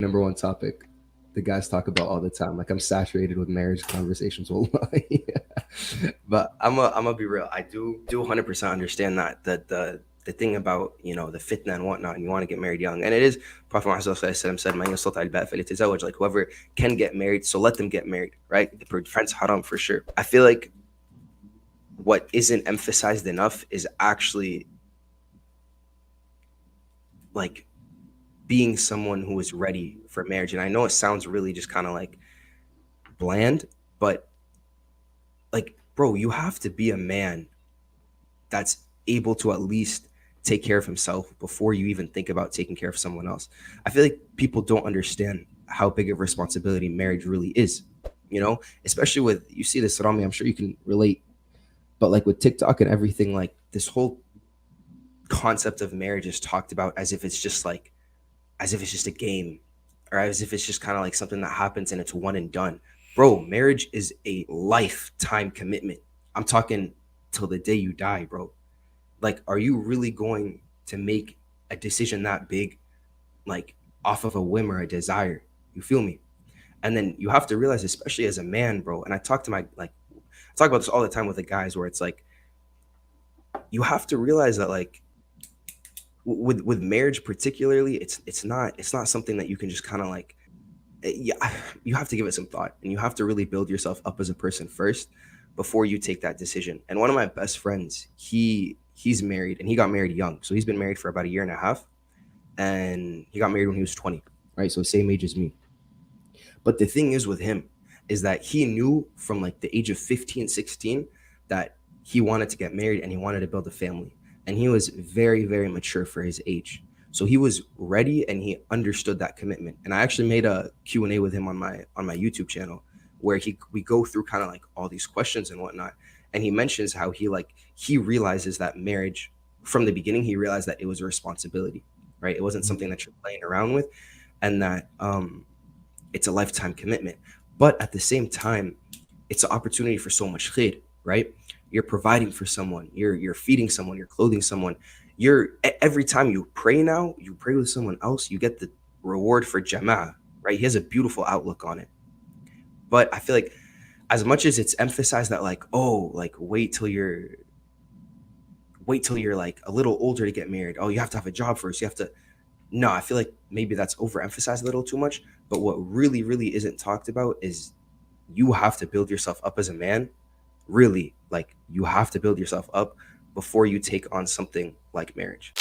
Number one topic the guys talk about all the time. Like I'm saturated with marriage conversations. Wallahi. But I'm gonna be real. I do 100% understand that the thing about the fitna and whatnot, and you want to get married young, and it is. Prophet Muhammad said, "Man yastati' al-ba'at falyatazawwaj," like whoever can get married, so let them get married, right? It prevents haram for sure. I feel like what isn't emphasized enough is actually like being someone who is ready for marriage. And I know it sounds really just kind of like bland, but like, bro, you have to be a man that's able to at least take care of himself before you even think about taking care of someone else. I feel like people don't understand how big of a responsibility marriage really is, especially with, you see this, Rami, I'm sure you can relate, but like with TikTok and everything, like this whole concept of marriage is talked about as if it's just like, as if it's just a game, or as if it's just kind of like something that happens and it's one and done. Bro, marriage is a lifetime commitment. I'm talking till the day you die, bro. Like, are you really going to make a decision that big, like off of a whim or a desire? You feel me? And then you have to realize, especially as a man, bro. And I talk to my I talk about this all the time with the guys, where it's like you have to realize that like with marriage particularly, it's not something that you can just kind of like, yeah, you have to give it some thought, and you have to really build yourself up as a person first before you take that decision. And one of my best friends, he's married, and he got married young, so he's been married for about a year and a half, and he got married when he was 20, right? So same age as me. But the thing is with him is that he knew from like the age of 15, 16 that he wanted to get married and he wanted to build a family. And he was very, very mature for his age. So he was ready and he understood that commitment. And I actually made a Q&A with him on my YouTube channel where we go through kind of like all these questions and whatnot. And he mentions how he realizes that marriage from the beginning, he realized that it was a responsibility, right? It wasn't something that you're playing around with, and that it's a lifetime commitment. But at the same time, it's an opportunity for so much khair, right? You're providing for someone, you're feeding someone, you're clothing someone. Every time you pray now, you pray with someone else, you get the reward for jama'ah, right? He has a beautiful outlook on it. But I feel like as much as it's emphasized that like, oh, like wait till you're like a little older to get married. Oh, you have to have a job first. You have to, no, I feel like maybe that's overemphasized a little too much. But what really, really isn't talked about is you have to build yourself up as a man. Really, like you have to build yourself up before you take on something like marriage.